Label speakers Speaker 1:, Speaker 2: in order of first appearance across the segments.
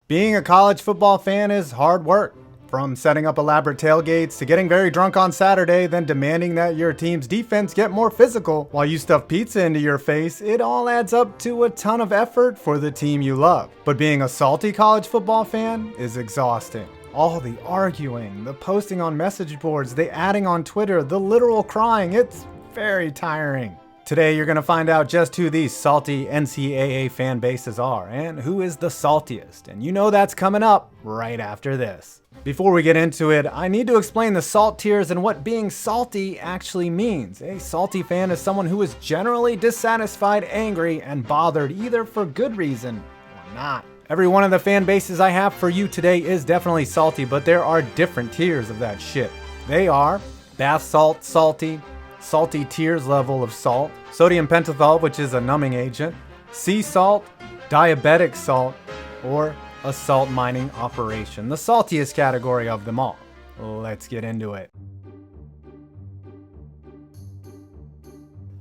Speaker 1: Being a college football fan is hard work. From setting up elaborate tailgates to getting very drunk on Saturday, then demanding that your team's defense get more physical while you stuff pizza into your face, it all adds up to a ton of effort for the team you love. But being a salty college football fan is exhausting. All the arguing, the posting on message boards, the adding on Twitter, the literal crying, it's very tiring. Today you're going to find out just who these salty NCAA fan bases are and who is the saltiest, and you know that's coming up right after this. Before we get into it, I need to explain the salt tiers and what being salty actually means. A salty fan is someone who is generally dissatisfied, angry, and bothered either for good reason or not. Every one of the fan bases I have for you today is definitely salty, but there are different tiers of that shit. They are bath salt, salty tears level of salt, sodium pentothal, which is a numbing agent, sea salt, diabetic salt, or a salt mining operation, the saltiest category of them all. Let's get into it.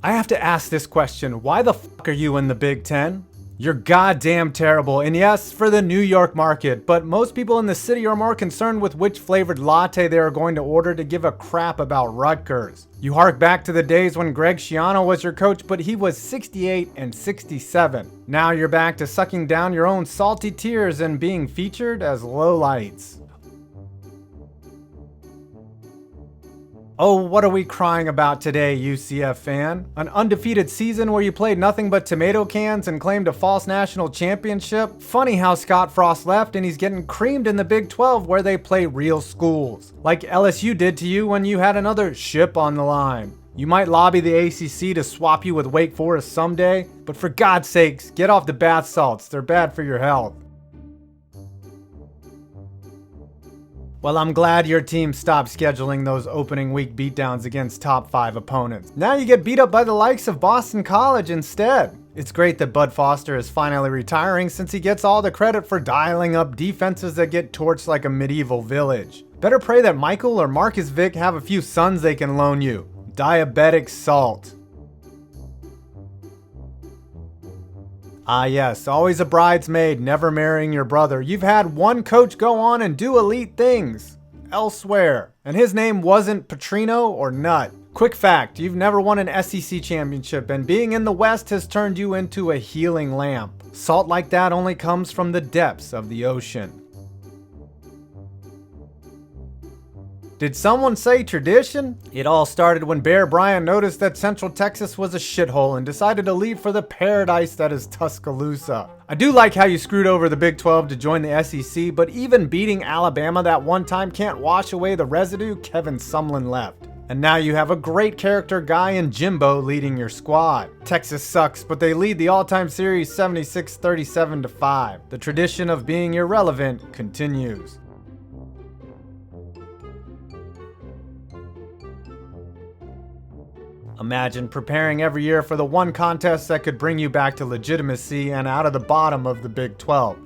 Speaker 1: I have to ask this question, why the fuck are you in the Big Ten? You're goddamn terrible, and yes, for the New York market, but most people in the city are more concerned with which flavored latte they are going to order to give a crap about Rutgers. You hark back to the days when Greg Schiano was your coach, but he was 68 and 67. Now you're back to sucking down your own salty tears and being featured as lowlights. Oh, what are we crying about today, UCF fan? An undefeated season where you played nothing but tomato cans and claimed a false national championship? Funny how Scott Frost left and he's getting creamed in the Big 12 where they play real schools. Like LSU did to you when you had another ship on the line. You might lobby the ACC to swap you with Wake Forest someday, but for God's sakes, get off the bath salts. They're bad for your health. Well, I'm glad your team stopped scheduling those opening week beatdowns against top 5 opponents. Now you get beat up by the likes of Boston College instead. It's great that Bud Foster is finally retiring since he gets all the credit for dialing up defenses that get torched like a medieval village. Better pray that Michael or Marcus Vick have a few sons they can loan you. Diabetic salt. Ah yes, always a bridesmaid, never marrying your brother. You've had one coach go on and do elite things elsewhere, and his name wasn't Petrino or Nutt. Quick fact, you've never won an SEC championship, and being in the West has turned you into a healing lamp. Salt like that only comes from the depths of the ocean. Did someone say tradition? It all started when Bear Bryant noticed that Central Texas was a shithole and decided to leave for the paradise that is Tuscaloosa. I do like how you screwed over the Big 12 to join the SEC, but even beating Alabama that one time can't wash away the residue Kevin Sumlin left. And now you have a great character guy in Jimbo leading your squad. Texas sucks, but they lead the all-time series 76-37-5. The tradition of being irrelevant continues. Imagine preparing every year for the one contest that could bring you back to legitimacy and out of the bottom of the Big 12,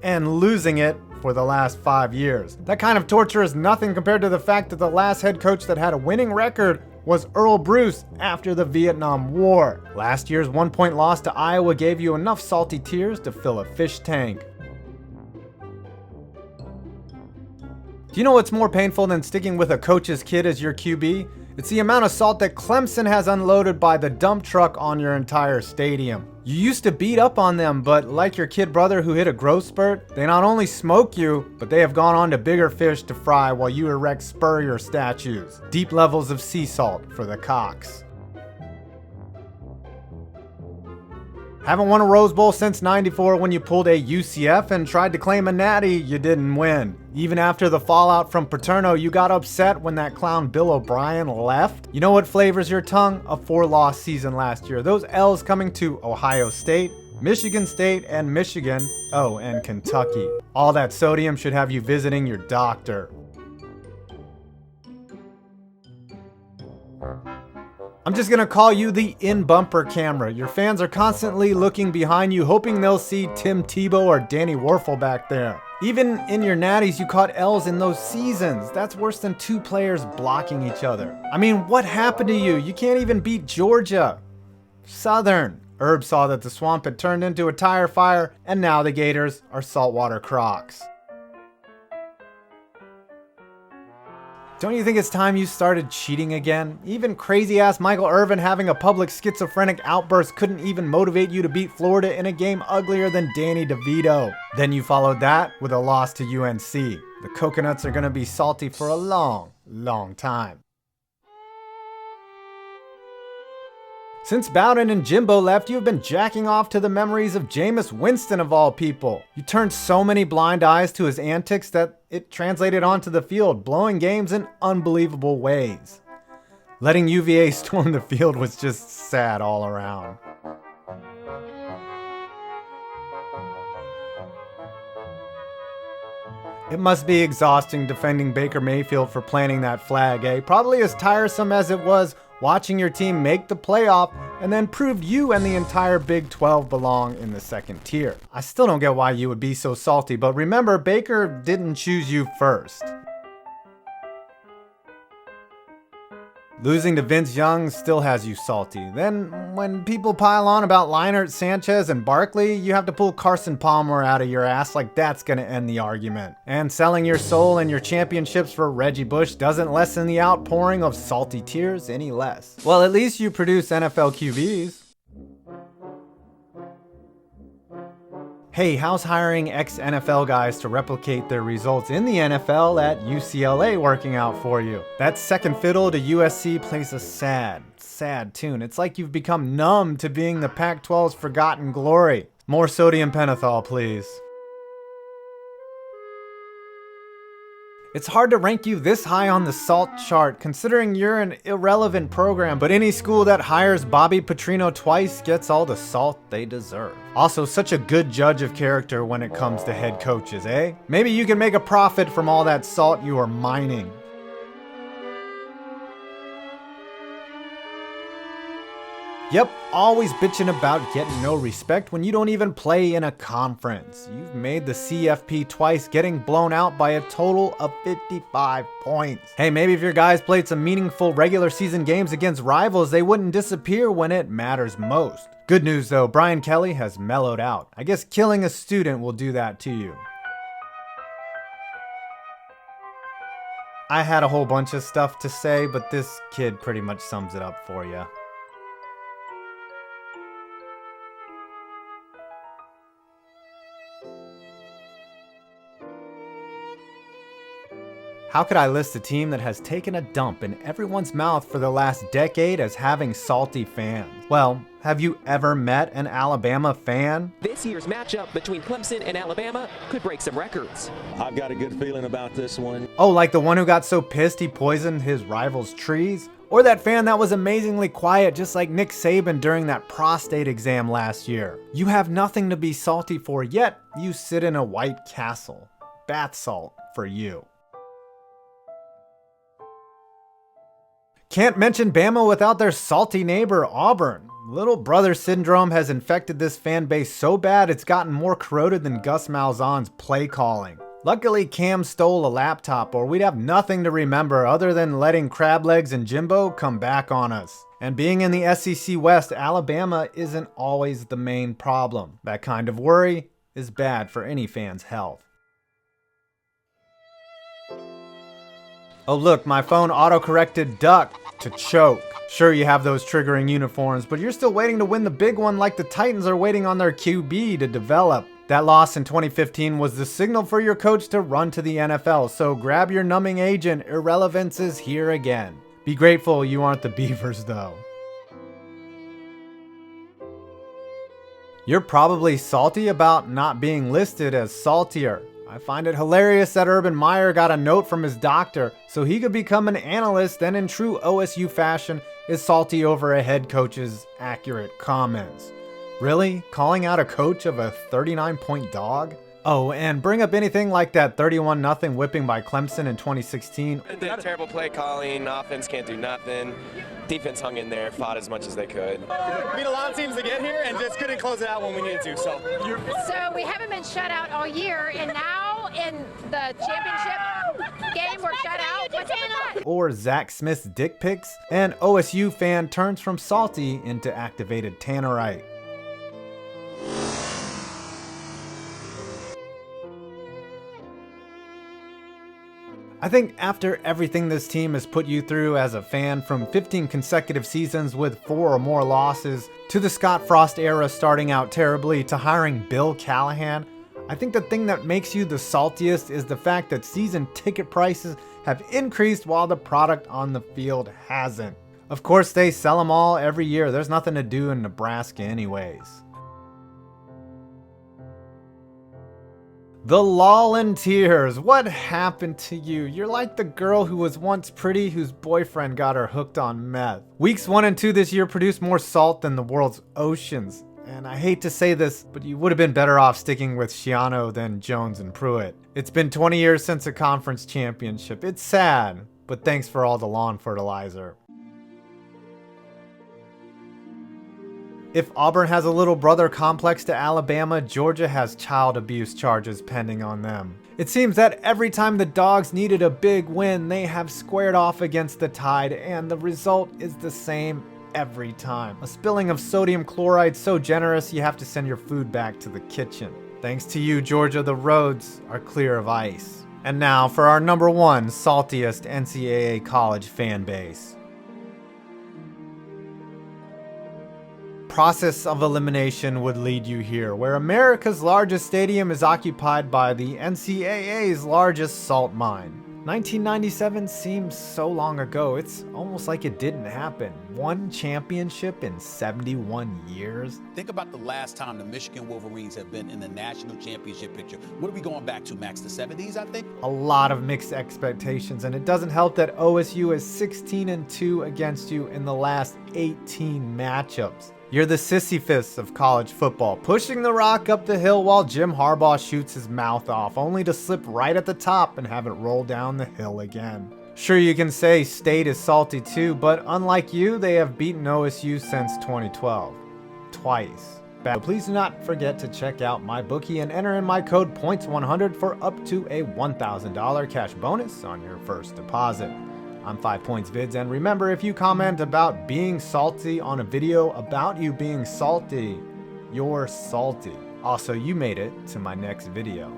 Speaker 1: and losing it for the last 5 years. That kind of torture is nothing compared to the fact that the last head coach that had a winning record was Earl Bruce after the Vietnam War. Last year's 1-point loss to Iowa gave you enough salty tears to fill a fish tank. Do you know what's more painful than sticking with a coach's kid as your QB? It's the amount of salt that Clemson has unloaded by the dump truck on your entire stadium. You used to beat up on them, but like your kid brother who hit a growth spurt, they not only smoke you, but they have gone on to bigger fish to fry while you erect Spurrier statues. Deep levels of sea salt for the cocks. Haven't won a Rose Bowl since '94 when you pulled a UCF and tried to claim a natty you didn't win. Even after the fallout from Paterno, you got upset when that clown Bill O'Brien left. You know what flavors your tongue? A 4-loss season last year. Those L's coming to Ohio State, Michigan State, and Michigan. Oh, and Kentucky. All that sodium should have you visiting your doctor. I'm just gonna call you the in-bumper camera. Your fans are constantly looking behind you, hoping they'll see Tim Tebow or Danny Werfel back there. Even in your natties, you caught L's in those seasons. That's worse than 2 players blocking each other. I mean, what happened to you? You can't even beat Georgia. Southern. Herb saw that the swamp had turned into a tire fire, and now the Gators are saltwater crocs. Don't you think it's time you started cheating again? Even crazy-ass Michael Irvin having a public schizophrenic outburst couldn't even motivate you to beat Florida in a game uglier than Danny DeVito. Then you followed that with a loss to UNC. The coconuts are gonna be salty for a long, long time. Since Bowden and Jimbo left, you've been jacking off to the memories of Jameis Winston of all people. You turned so many blind eyes to his antics that it translated onto the field, blowing games in unbelievable ways. Letting UVA storm the field was just sad all around. It must be exhausting defending Baker Mayfield for planting that flag, eh? Probably as tiresome as it was watching your team make the playoff and then prove you and the entire Big 12 belong in the second tier. I still don't get why you would be so salty, but remember, Baker didn't choose you first. Losing to Vince Young still has you salty. Then, when people pile on about Leinart, Sanchez, and Barkley, you have to pull Carson Palmer out of your ass like that's gonna end the argument. And selling your soul and your championships for Reggie Bush doesn't lessen the outpouring of salty tears any less. Well, at least you produce NFL QBs. Hey, how's hiring ex-NFL guys to replicate their results in the NFL at UCLA working out for you? That second fiddle to USC plays a sad, sad tune. It's like you've become numb to being the Pac-12's forgotten glory. More sodium pentothal, please. It's hard to rank you this high on the salt chart considering you're an irrelevant program, but any school that hires Bobby Petrino twice gets all the salt they deserve. Also, such a good judge of character when it comes to head coaches, eh? Maybe you can make a profit from all that salt you are mining. Yep, always bitching about getting no respect when you don't even play in a conference. You've made the CFP twice, getting blown out by a total of 55 points. Hey, maybe if your guys played some meaningful regular season games against rivals, they wouldn't disappear when it matters most. Good news though, Brian Kelly has mellowed out. I guess killing a student will do that to you. I had a whole bunch of stuff to say, but this kid pretty much sums it up for you. How could I list a team that has taken a dump in everyone's mouth for the last decade as having salty fans? Well, have you ever met an Alabama fan?
Speaker 2: This year's matchup between Clemson and Alabama could break some records.
Speaker 3: I've got a good feeling about this one.
Speaker 1: Oh, like the one who got so pissed he poisoned his rival's trees? Or that fan that was amazingly quiet just like Nick Saban during that prostate exam last year? You have nothing to be salty for, yet you sit in a white castle. Bath salt for you. Can't mention Bama without their salty neighbor, Auburn. Little brother syndrome has infected this fan base so bad it's gotten more corroded than Gus Malzahn's play calling. Luckily, Cam stole a laptop or we'd have nothing to remember other than letting Crab Legs and Jimbo come back on us. And being in the SEC West, Alabama isn't always the main problem. That kind of worry is bad for any fan's health. Oh look, my phone auto-corrected duck to choke. Sure, you have those triggering uniforms, but you're still waiting to win the big one like the Titans are waiting on their QB to develop. That loss in 2015 was the signal for your coach to run to the NFL, so grab your numbing agent, irrelevance is here again. Be grateful you aren't the Beavers though. You're probably salty about not being listed as saltier. I find it hilarious that Urban Meyer got a note from his doctor so he could become an analyst and in true OSU fashion is salty over a head coach's accurate comments. Really? Calling out a coach of a 39-point dog? Oh, and bring up anything like that 31-0 whipping by Clemson in 2016.
Speaker 4: Terrible play calling, offense can't do nothing. Defense hung in there, fought as much as they could.
Speaker 5: Beat a lot of teams to get here and just couldn't close it out when we needed to. So
Speaker 6: we haven't been shut out all year, and now in the championship game we're shut out. What's up with that?
Speaker 1: Or Zach Smith's dick pics. An OSU fan turns from salty into activated tannerite. I think after everything this team has put you through as a fan, from 15 consecutive seasons with 4 or more losses, to the Scott Frost era starting out terribly, to hiring Bill Callahan, I think the thing that makes you the saltiest is the fact that season ticket prices have increased while the product on the field hasn't. Of course, they sell them all every year. There's nothing to do in Nebraska anyways. The lull in tears. What happened to you? You're like the girl who was once pretty whose boyfriend got her hooked on meth. Weeks 1 and 2 this year produced more salt than the world's oceans. And I hate to say this, but you would have been better off sticking with Schiano than Jones and Pruitt. It's been 20 years since a conference championship. It's sad, but thanks for all the lawn fertilizer. If Auburn has a little brother complex to Alabama, Georgia has child abuse charges pending on them. It seems that every time the Dogs needed a big win, they have squared off against the Tide, and the result is the same every time. A spilling of sodium chloride so generous you have to send your food back to the kitchen. Thanks to you, Georgia, the roads are clear of ice. And now for our number 1 saltiest NCAA College fan base. Process of elimination would lead you here, where America's largest stadium is occupied by the NCAA's largest salt mine. 1997 seems so long ago, it's almost like it didn't happen. 1 championship in 71 years?
Speaker 7: Think about the last time the Michigan Wolverines have been in the national championship picture. What are we going back to, Max? The 70s, I think?
Speaker 1: A lot of mixed expectations, and it doesn't help that OSU is 16-2 against you in the last 18 matchups. You're the Sisyphus of college football, pushing the rock up the hill while Jim Harbaugh shoots his mouth off, only to slip right at the top and have it roll down the hill again. Sure, you can say State is salty too, but unlike you, they have beaten OSU since 2012. Twice. But please do not forget to check out my bookie and enter in my code POINTS100 for up to a $1,000 cash bonus on your first deposit. I'm 5 Points Vids, and remember, if you comment about being salty on a video about you being salty, you're salty. Also, you made it to my next video.